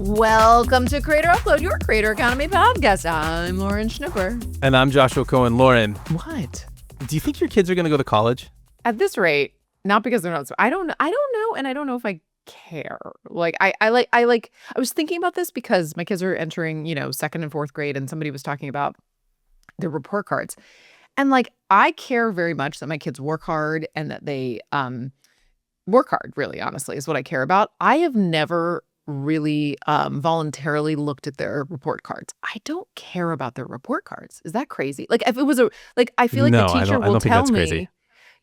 Welcome to Creator Upload, your creator economy podcast. I'm Lauren Schnipper. And I'm Joshua Cohen. Lauren, What? do you think your kids are going to go to college? At this rate, not because they're not. I don't know, and I don't know if I care. I was thinking about this because my kids are entering, second and fourth grade, and somebody was talking about their report cards, and I care very much that my kids work hard and that they work hard. Really, honestly, is what I care about. I have never really voluntarily looked at their report cards. I don't care about their report cards. Is that crazy? If it was I feel like No, the teacher I will don't think tell that's me. crazy.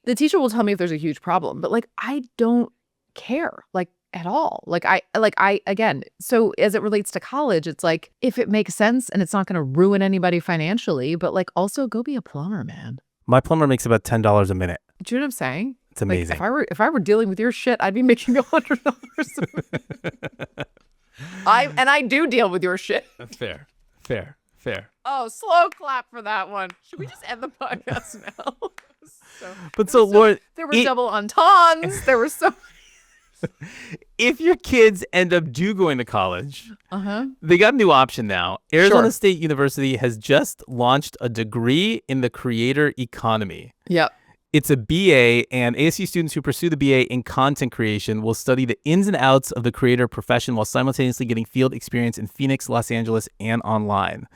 The teacher will tell me if there's a huge problem, but I don't care at all. Again, so as it relates to college, it's if it makes sense and it's not going to ruin anybody financially, but also go be a plumber, man. My plumber makes about $10 a minute. Do you know what I'm saying? It's amazing. If I were dealing with your shit, I'd be making $100 a minute. I do deal with your shit. Fair. Oh, slow clap for that one. Should we just end the podcast now? Lauren, there were double entendres. There were so. If your kids end up going to college, they got a new option now. Arizona State University has just launched a degree in the creator economy. Yep. It's a BA, and ASU students who pursue the BA in content creation will study the ins and outs of the creator profession while simultaneously getting field experience in Phoenix, Los Angeles, and online.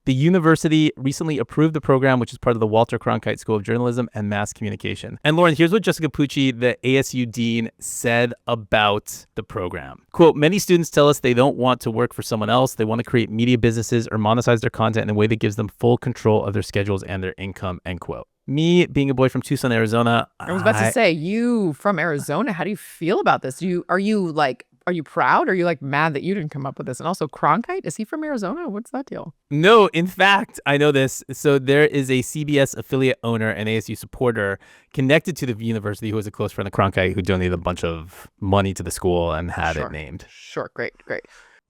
The university recently approved the program, which is part of the Walter Cronkite School of Journalism and Mass Communication. And Lauren, here's what Jessica Pucci, the ASU dean, said about the program. Quote, many students tell us they don't want to work for someone else. They want to create media businesses or monetize their content in a way that gives them full control of their schedules and their income, end quote. Me being a boy from Tucson, Arizona. I was about to say, you from Arizona, how do you feel about this? Are you proud? Or are you mad that you didn't come up with this? And also Cronkite, is he from Arizona? What's that deal? No, in fact, I know this. So there is a CBS affiliate owner and ASU supporter connected to the university who was a close friend of Cronkite who donated a bunch of money to the school and had it named. Sure, great.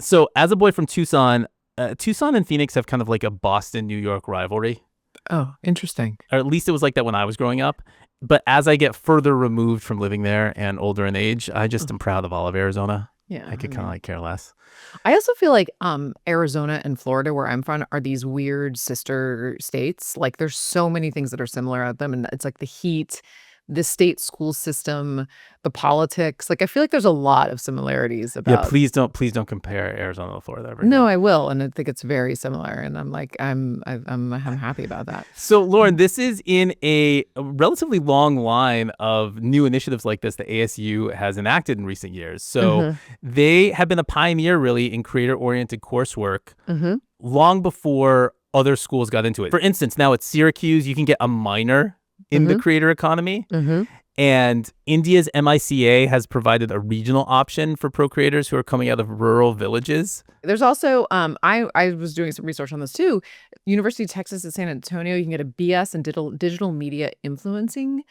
So as a boy from Tucson, Tucson and Phoenix have kind of a Boston-New York rivalry. Oh, interesting. Or at least it was like that when I was growing up. But as I get further removed from living there and older in age, I just am proud of all of Arizona. Yeah, I could kind of care less. I also feel like Arizona and Florida, where I'm from, are these weird sister states. There's so many things that are similar at them. And it's the heat, the state school system, the politics. I feel like there's a lot of similarities about. Yeah, please don't compare Arizona to Florida ever. No, I will, and I think it's very similar. And I'm happy about that. So, Lauren, this is in a relatively long line of new initiatives like this that ASU has enacted in recent years. So they have been a pioneer, really, in creator-oriented coursework long before other schools got into it. For instance, now at Syracuse, you can get a minor in the creator economy. And India's MICA has provided a regional option for pro-creators who are coming out of rural villages. There's also, I was doing some research on this too. University of Texas at San Antonio, you can get a BS in digital media influencing.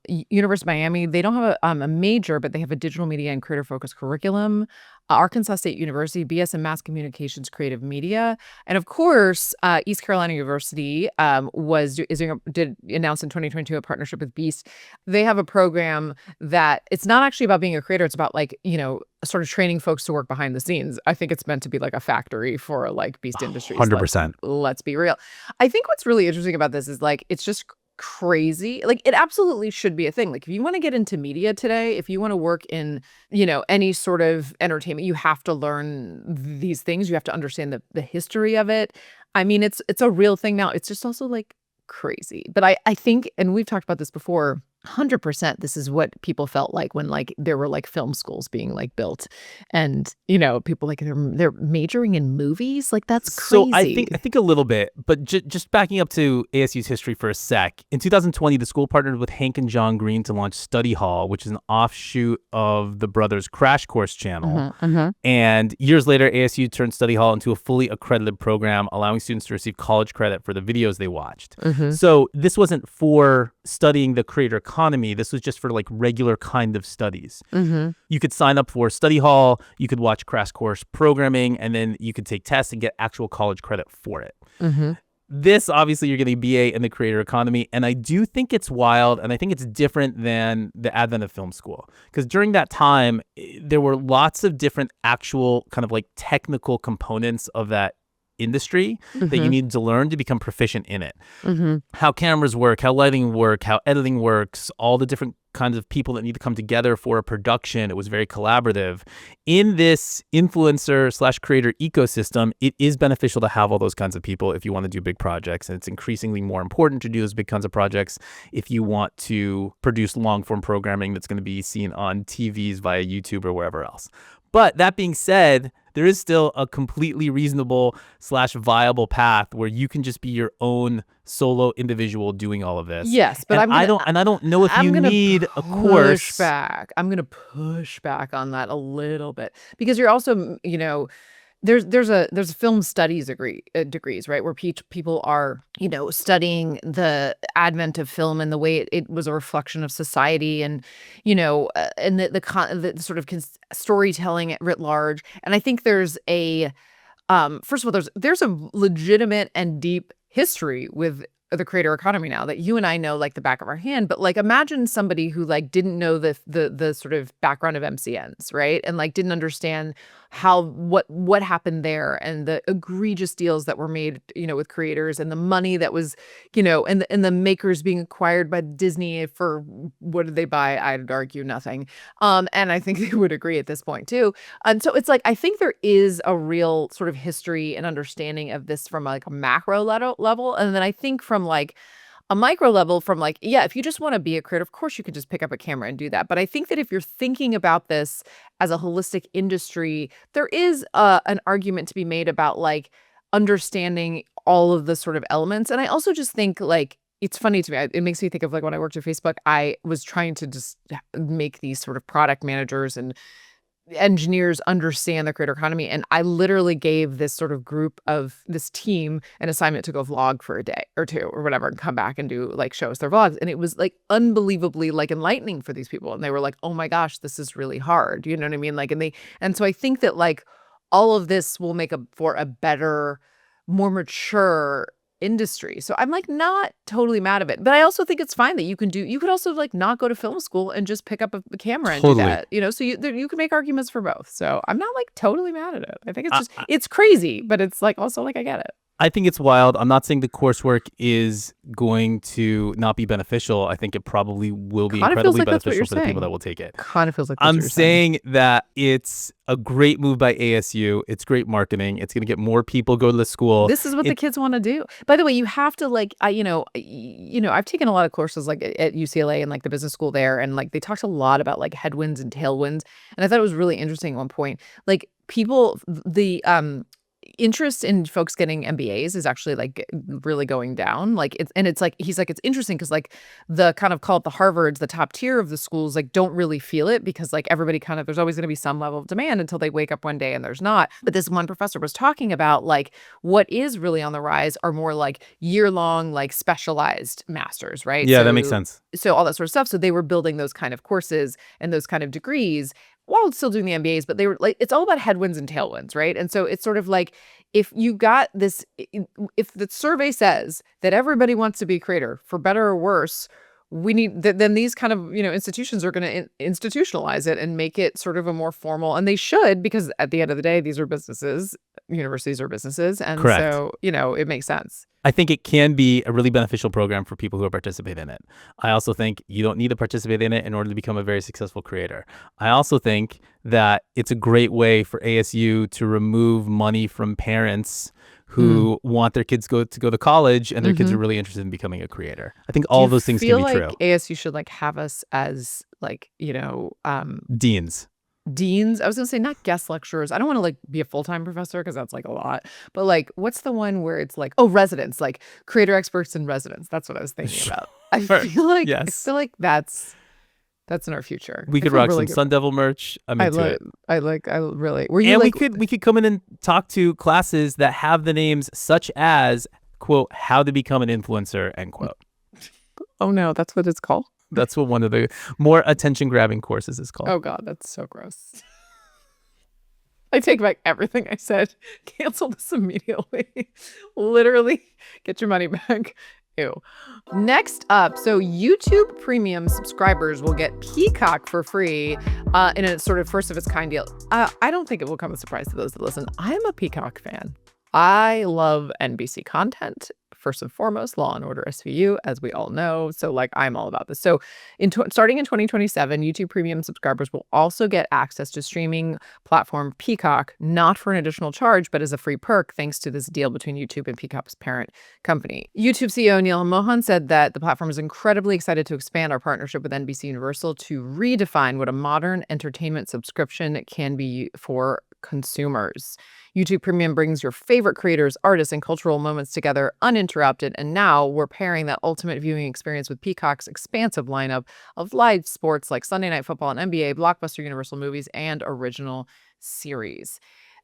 University of Miami, they don't have a major, but they have a digital media and creator focused curriculum. Arkansas State University, BS in Mass Communications, Creative Media. And of course, East Carolina University did announce in 2022 a partnership with Beast. They have a program that it's not actually about being a creator. It's about sort of training folks to work behind the scenes. I think it's meant to be a factory for Beast Industries. 100%. Let's be real. I think what's really interesting about this is it's just crazy. It absolutely should be a thing. If you want to get into media today, if you want to work in, any sort of entertainment, you have to learn these things. You have to understand the history of it. I mean, it's a real thing now. It's just also crazy. But I think, and we've talked about this before, 100% this is what people felt like when there were film schools being built, and people they're majoring in movies. That's crazy. So I think a little bit, but just backing up to ASU's history for a sec. In 2020, the school partnered with Hank and John Green to launch Study Hall, which is an offshoot of the brothers' Crash Course channel. And years later, ASU turned Study Hall into a fully accredited program, allowing students to receive college credit for the videos they watched. So this wasn't for studying the creator economy. This was just for regular kind of studies. You could sign up for Study Hall, you could watch Crash Course programming, and then you could take tests and get actual college credit for it. this, obviously, you're getting a BA in the creator economy. And I do think it's wild. And I think it's different than the advent of film school. Because during that time, there were lots of different actual kind of like technical components of that industry that you need to learn to become proficient in it. How cameras work, how lighting work, how editing works, all the different kinds of people that need to come together for a production. It was very collaborative. In this influencer / creator ecosystem, it is beneficial to have all those kinds of people if you want to do big projects. And it's increasingly more important to do those big kinds of projects if you want to produce long form programming that's going to be seen on TVs via YouTube or wherever else. But that being said, there is still a completely reasonable / viable path where you can just be your own solo individual doing all of this. Yes, but I don't know if you need a course. I'm gonna push back on that a little bit because you're also, there's film studies degrees, right, where people are, studying the advent of film and the way it was a reflection of society and, and the sort of storytelling writ large. And I think there's a first of all, there's a legitimate and deep history with the creator economy now that you and I know like the back of our hand. But like imagine somebody who like didn't know the sort of background of MCNs, right? And like didn't understand what happened there and the egregious deals that were made, with creators and the money that was, and the makers being acquired by Disney for what did they buy? I'd argue nothing. And I think they would agree at this point too. And so it's like I think there is a real sort of history and understanding of this from like a macro level. And then I think from like a micro level from like, yeah, if you just want to be a creator, of course you could just pick up a camera and do that. But I think that if you're thinking about this as a holistic industry, there is an argument to be made about like understanding all of the sort of elements. And I also just think like, it's funny to me. It makes me think of like when I worked at Facebook, I was trying to just make these sort of product managers and engineers understand the creator economy. And I literally gave this sort of group of this team an assignment to go vlog for a day or two or whatever and come back and do like show us their vlogs. And it was like unbelievably like enlightening for these people. And they were like, oh my gosh, this is really hard. You know what I mean? Like, and so I think that like all of this will make for a better, more mature industry. So I'm like not totally mad of it. But I also think it's fine that you could also like not go to film school and just pick up a camera and do that. So you can make arguments for both. So I'm not like totally mad at it. I think it's just it's crazy, but it's like also like I get it. I think it's wild. I'm not saying the coursework is going to not be beneficial. I think it probably will be incredibly beneficial for the people that will take it. Kind of feels like I'm saying that it's a great move by ASU. It's great marketing. It's going to get more people go to the school. This is what the kids want to do. By the way, you have to like, I've taken a lot of courses like at UCLA and like the business school there. And like they talked a lot about like headwinds and tailwinds. And I thought it was really interesting at one point. Like people, the interest in folks getting MBAs is actually like really going down. Like it's like he's like it's interesting because like the kind of call it the Harvards, the top tier of the schools like don't really feel it because like everybody kind of there's always going to be some level of demand until they wake up one day and there's not. But this one professor was talking about like what is really on the rise are more like year-long like specialized masters, right? Yeah, that makes sense. So all that sort of stuff. So they were building those kind of courses and those kind of degrees while still doing the MBAs, but they were like, it's all about headwinds and tailwinds, right? And so it's sort of like, if you got this, if the survey says that everybody wants to be a creator, for better or worse, we need, then these kind of, institutions are going to institutionalize it and make it sort of a more formal, and they should, because at the end of the day, these are businesses, universities are businesses. And Correct. So, it makes sense. I think it can be a really beneficial program for people who participate in it. I also think you don't need to participate in it in order to become a very successful creator. I also think that it's a great way for ASU to remove money from parents who want their kids to go to college and their kids are really interested in becoming a creator. I think all those things can be true. ASU should like have us as like, deans. I was gonna say not guest lecturers. I don't want to like be a full-time professor because that's like a lot. But like, what's the one where it's like, residents, like creator experts in residence? That's what I was thinking about. I feel like that's in our future. We could rock some Sun Devil merch. I'm into it. I really. We could come in and talk to classes that have the names such as quote how to become an influencer end quote. Oh no, that's what it's called. That's what one of the more attention-grabbing courses is called. Oh, God, that's so gross. I take back everything I said. Cancel this immediately. Literally, get your money back. Ew. Next up, so YouTube Premium subscribers will get Peacock for free in a sort of first of its kind deal. I don't think it will come as a surprise to those that listen. I'm a Peacock fan. I love NBC content. First and foremost, Law and Order SVU, as we all know. So, like, I'm all about this. So, starting in 2027, YouTube Premium subscribers will also get access to streaming platform Peacock, not for an additional charge, but as a free perk, thanks to this deal between YouTube and Peacock's parent company. YouTube CEO Neil Mohan said that the platform is incredibly excited to expand our partnership with NBC Universal to redefine what a modern entertainment subscription can be for consumers. YouTube Premium brings your favorite creators, artists, and cultural moments together uninterrupted. And now we're pairing that ultimate viewing experience with Peacock's expansive lineup of live sports like Sunday Night Football and NBA, blockbuster Universal movies, and original series.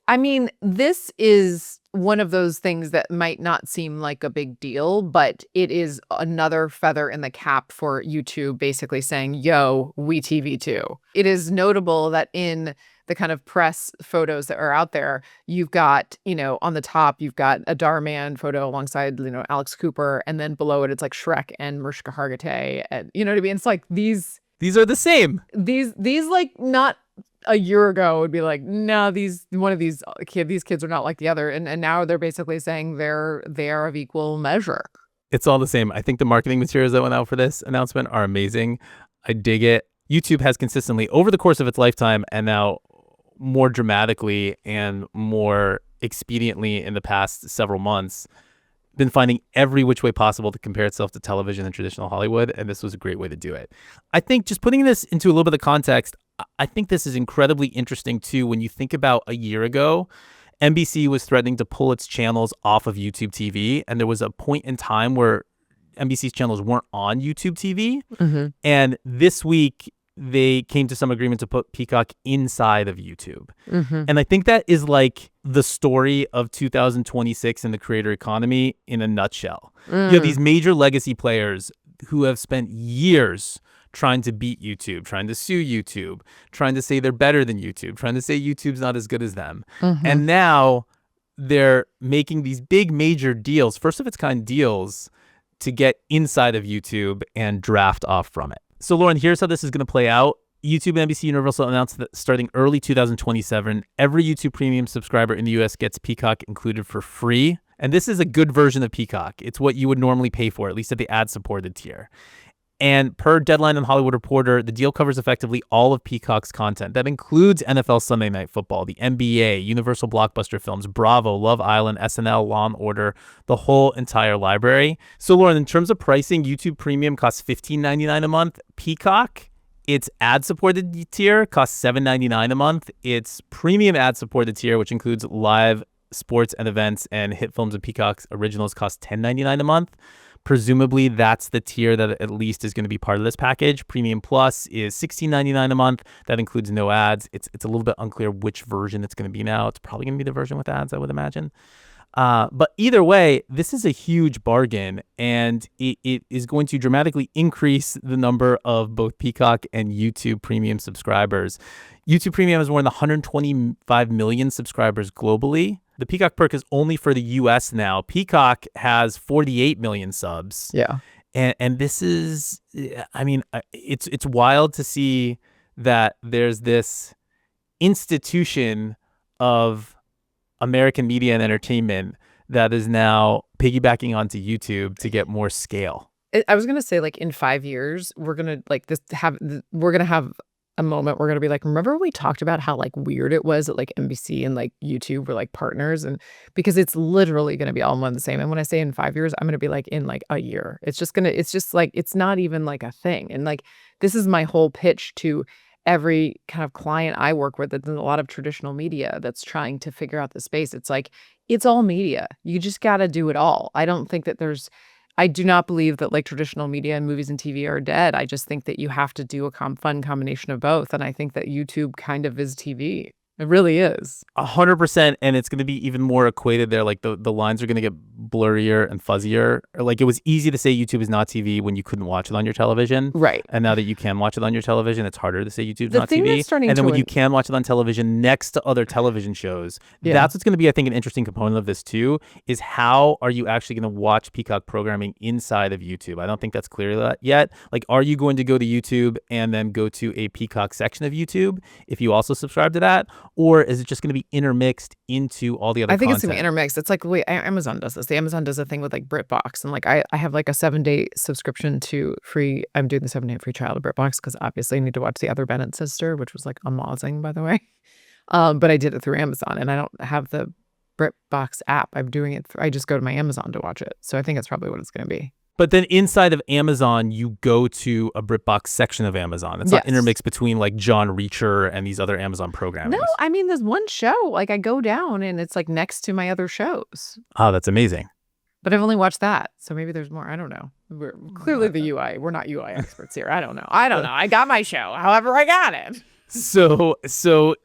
I mean, this is one of those things that might not seem like a big deal, but it is another feather in the cap for YouTube basically saying, yo, we TV too. It is notable that in the kind of press photos that are out there, you've got, on the top, you've got a Darman photo alongside, Alex Cooper. And then below it, it's like Shrek and Mariska Hargitay. And you know what I mean? It's like these are the same. These like not a year ago would be like, no, these kids are not like the other. And now they're basically saying they are of equal measure. It's all the same. I think the marketing materials that went out for this announcement are amazing. I dig it. YouTube has consistently, over the course of its lifetime, and now more dramatically and more expediently in the past several months, been finding every which way possible to compare itself to television and traditional Hollywood, and this was a great way to do it. I think just putting this into a little bit of context, I think this is incredibly interesting too. When you think about a year ago, NBC was threatening to pull its channels off of YouTube TV, and there was a point in time where NBC's channels weren't on YouTube TV. Mm-hmm. And this week, they came to some agreement to put Peacock inside of YouTube. Mm-hmm. And I think that is like the story of 2026 in the creator economy in a nutshell. You have these major legacy players who have spent years trying to beat YouTube, trying to sue YouTube, trying to say they're better than YouTube, trying to say YouTube's not as good as them. Mm-hmm. And now they're making these big major deals, first of its kind deals, to get inside of YouTube and draft off from it. So, Lauren, here's how this is going to play out. YouTube and NBC Universal announced that starting early 2027, every YouTube Premium subscriber in the U.S. gets Peacock included for free. And this is a good version of Peacock. It's what you would normally pay for, at least at the ad-supported tier. And per Deadline and Hollywood Reporter, the deal covers effectively all of Peacock's content. That includes NFL Sunday Night Football, the NBA, Universal Blockbuster Films, Bravo, Love Island, SNL, Law and Order, the whole entire library. So, Lauren, in terms of pricing, YouTube Premium costs $15.99 a month. Peacock, its ad-supported tier, costs $7.99 a month. Its premium ad-supported tier, which includes live sports and events and hit films and Peacock's originals, costs $10.99 a month. Presumably, that's the tier that at least is going to be part of this package. Premium Plus is $16.99 a month. That includes no ads. It's a little bit unclear which version it's going to be now. It's probably going to be the version with ads, I would imagine. But either way, this is a huge bargain, and it is going to dramatically increase the number of both Peacock and YouTube Premium subscribers. YouTube Premium has more than 125 million subscribers globally. The Peacock perk is only for the U.S. now. Peacock has 48 million subs. Yeah. And this is, I mean, it's wild to see that there's this institution of American media and entertainment that is now piggybacking onto YouTube to get more scale. I was going to say, like, in 5 years, we're going to have a moment we're going to be like, remember when we talked about how like weird it was that like NBC and like YouTube were like partners? And because it's literally going to be all one the same. And when I say in 5 years, I'm going to be like in like a year. It's just like, it's not even like a thing. And like, this is my whole pitch to every kind of client I work with that's in a lot of traditional media that's trying to figure out the space. It's like, it's all media. You just got to do it all. I do not believe that like traditional media and movies and TV are dead. I just think that you have to do a fun combination of both. And I think that YouTube kind of is TV. It really is. 100%, and it's going to be even more equated there. Like the lines are going to get blurrier and fuzzier. Or like it was easy to say YouTube is not TV when you couldn't watch it on your television, Right. and now that you can watch it on your television, it's harder to say YouTube's The not thing TV. that's starting And then to when you can watch it on television next to other television shows, Yeah. that's what's going to be, I think, an interesting component of this too. Is how are you actually going to watch Peacock programming inside of YouTube? I don't think that's clear yet. Like, are you going to go to YouTube and then go to a Peacock section of YouTube if you also subscribe to that, or is it just going to be intermixed into all the other I think content? it's gonna be intermixed. It's like the way Amazon does this. The Amazon does a thing with like BritBox, and like I have like a 7-day subscription to free. I'm doing the 7-day free trial to BritBox because obviously I need to watch The Other Bennett Sister, which was like amazing, by the way. But I did it through Amazon, and I don't have the BritBox app. I'm doing it. I just go to my Amazon to watch it. So I think that's probably what it's gonna be. But then inside of Amazon, you go to a BritBox section of Amazon. It's not Yes. intermixed between like John Reacher and these other Amazon programming. No, I mean there's one show. Like I go down and it's like next to my other shows. Oh, that's amazing. But I've only watched that, so maybe there's more. I don't know. We're clearly the UI. We're not UI experts here. I don't know. I got my show. However, I got it. So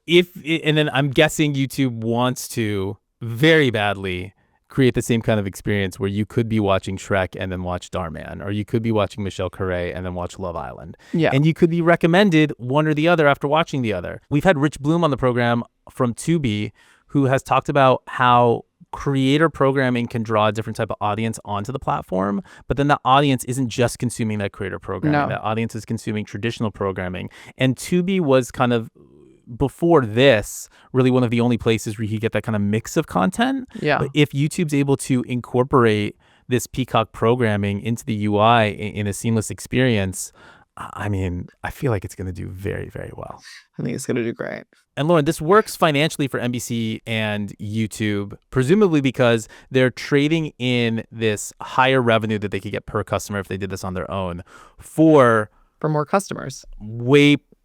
and then I'm guessing YouTube wants to very badly create the same kind of experience where you could be watching Shrek and then watch Starman, or you could be watching Michelle Khare and then watch Love Island. Yeah. And you could be recommended one or the other after watching the other. We've had Rich Bloom on the program from Tubi, who has talked about how creator programming can draw a different type of audience onto the platform, but then the audience isn't just consuming that creator programming. No. That audience is consuming traditional programming. And Tubi was kind of, before this, really one of the only places where you could get that kind of mix of content. Yeah. But if YouTube's able to incorporate this Peacock programming into the UI in a seamless experience, I mean, I feel like it's going to do very, very well. I think it's going to do great. And Lauren, this works financially for NBC and YouTube, presumably because they're trading in this higher revenue that they could get per customer if they did this on their own for more customers.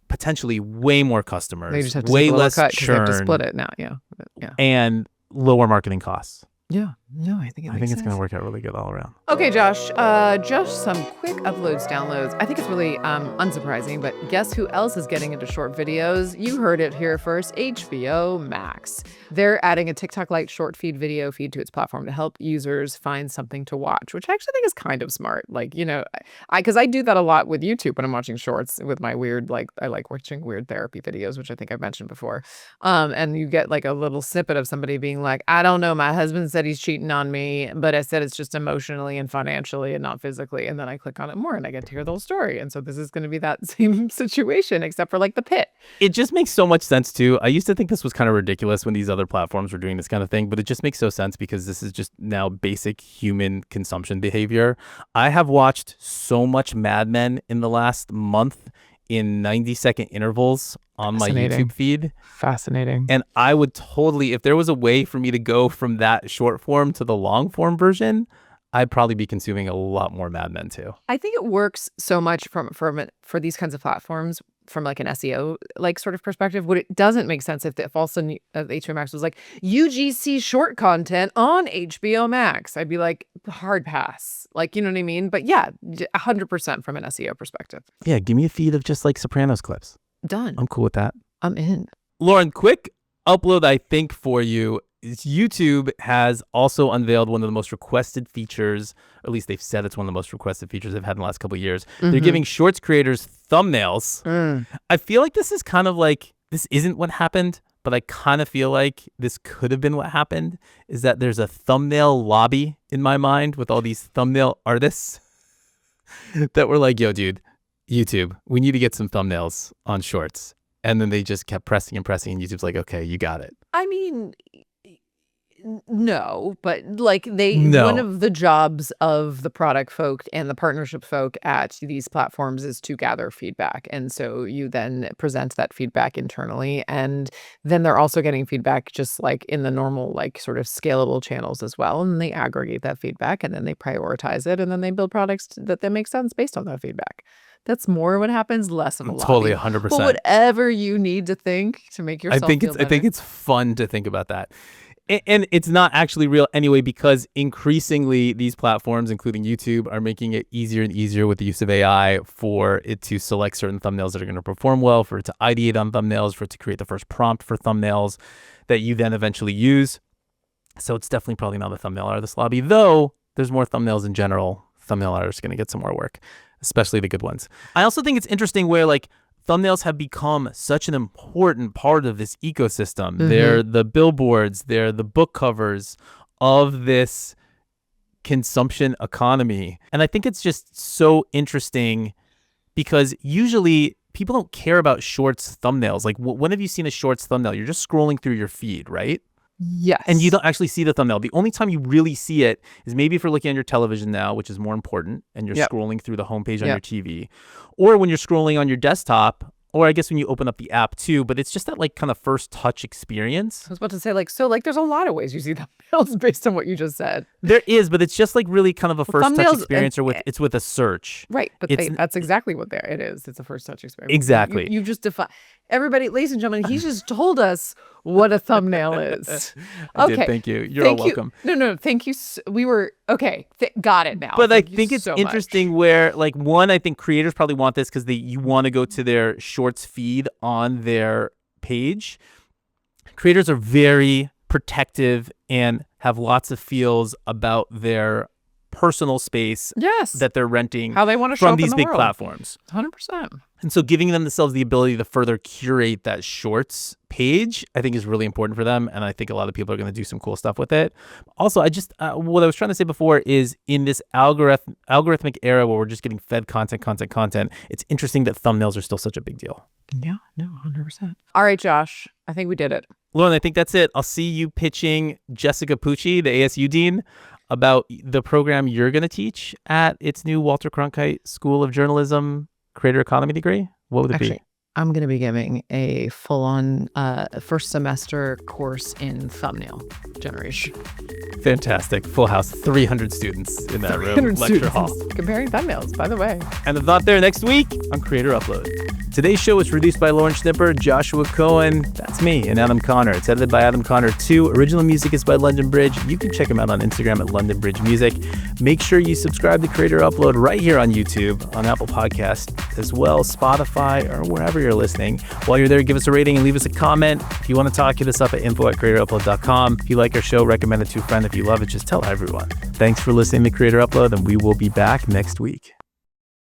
Potentially way more customers, They just have to way take a little less cut 'cause they have to churn, split it now. Yeah. Yeah. and lower marketing costs. Yeah. No, I think I think it's going to work out really good all around. Okay, Josh, just some quick uploads, downloads. I think it's really unsurprising, but guess who else is getting into short videos? You heard it here first, HBO Max. They're adding a TikTok-like short video feed to its platform to help users find something to watch, which I actually think is kind of smart. Like, you know, because I do that a lot with YouTube when I'm watching shorts with my weird, like, I like watching weird therapy videos, which I think I've mentioned before. And you get like a little snippet of somebody being like, I don't know, my husband said he's cheating on me, but I said it's just emotionally and financially and not physically. And then I click on it more and I get to hear the whole story. And so this is going to be that same situation, except for like the pit. It just makes so much sense too. I used to think this was kind of ridiculous when these other platforms were doing this kind of thing, but it just makes so sense because this is just now basic human consumption behavior. I have watched so much Mad Men in the last month in 90-second intervals on my YouTube feed. Fascinating. And I would totally, if there was a way for me to go from that short form to the long form version, I'd probably be consuming a lot more Mad Men too. I think it works so much for these kinds of platforms from like an SEO like sort of perspective. What it doesn't make sense if all of a sudden HBO Max was like UGC short content on HBO Max, I'd be like hard pass. Like, you know what I mean? But yeah, 100% from an SEO perspective. Yeah, give me a feed of just like Sopranos clips. Done. I'm cool with that. I'm in. Lauren, quick upload I think for you. YouTube has also unveiled one of the most requested features, or at least they've said it's one of the most requested features they've had in the last couple of years. They're giving Shorts creators thumbnails. I feel like this is kind of like, this isn't what happened, but I kind of feel like this could have been what happened, is that there's a thumbnail lobby in my mind with all these thumbnail artists that were like, yo, dude, YouTube, we need to get some thumbnails on Shorts. And then they just kept pressing and pressing, and YouTube's like, okay, you got it. I mean, no, but like No. one of the jobs of the product folk and the partnership folk at these platforms is to gather feedback. And so you then present that feedback internally. And then they're also getting feedback just like in the normal, like sort of scalable channels as well. And they aggregate that feedback and then they prioritize it. And then they build products that make sense based on that feedback. That's more what happens, less of a lobby. Totally 100%. But whatever you need to think to make yourself feel better. I think it's fun to think about that. And it's not actually real anyway, because increasingly these platforms, including YouTube, are making it easier and easier with the use of AI for it to select certain thumbnails that are going to perform well, for it to ideate on thumbnails, for it to create the first prompt for thumbnails that you then eventually use. So it's definitely probably not the thumbnail artist lobby, though there's more thumbnails in general. Thumbnail artists are going to get some more work, especially the good ones. I also think it's interesting where like thumbnails have become such an important part of this ecosystem. Mm-hmm. They're the billboards, they're the book covers of this consumption economy. And I think it's just so interesting because usually people don't care about shorts thumbnails. Like when have you seen a shorts thumbnail? You're just scrolling through your feed, right? Yes. And you don't actually see the thumbnail. The only time you really see it is maybe if you're looking on your television now, which is more important, and you're scrolling through the homepage on your TV, or when you're scrolling on your desktop, or I guess when you open up the app too. But it's just that like kind of first touch experience. I was about to say there's a lot of ways you see thumbnails based on what you just said. There is, but it's just like really kind of a first touch experience, or it's with a search. Right, but that's exactly what it is. It's a first touch experience. Exactly. You just define. Everybody, ladies and gentlemen, he just told us what a thumbnail is. I did, thank you. You're all welcome. No, thank you. We were, okay, got it now. But I think it's so interesting where, like, one, I think creators probably want this because you want to go to their shorts feed on their page. Creators are very protective and have lots of feels about their personal space that they're renting how they want to show from these big platforms. 100%. And so giving themselves the ability to further curate that shorts page, I think is really important for them. And I think a lot of people are going to do some cool stuff with it. Also, I just, what I was trying to say before is in this algorithmic era where we're just getting fed content, it's interesting that thumbnails are still such a big deal. Yeah, no, 100%. All right, Josh, I think we did it. Lauren, I think that's it. I'll see you pitching Jessica Pucci, the ASU dean, about the program you're going to teach at its new Walter Cronkite School of Journalism Creator Economy degree. What would it be? I'm going to be giving a full-on first semester course in thumbnail generation. Fantastic. Full house. 300 students in that room. Lecture hall. Comparing thumbnails, by the way. And if not there next week on Creator Upload. Today's show was produced by Lauren Schnipper, Joshua Cohen, that's me, and Adam Connor. It's edited by Adam Connor too. Original music is by London Bridge. You can check him out on Instagram at London Bridge Music. Make sure you subscribe to Creator Upload right here on YouTube, on Apple Podcasts as well, Spotify, or wherever you're listening. While you're there, give us a rating and leave us a comment. If you want to talk, hit us up at info@creatorupload.com. If you like our show, recommend it to a friend. If you love it, just tell everyone. Thanks for listening to Creator Upload, and we will be back next week.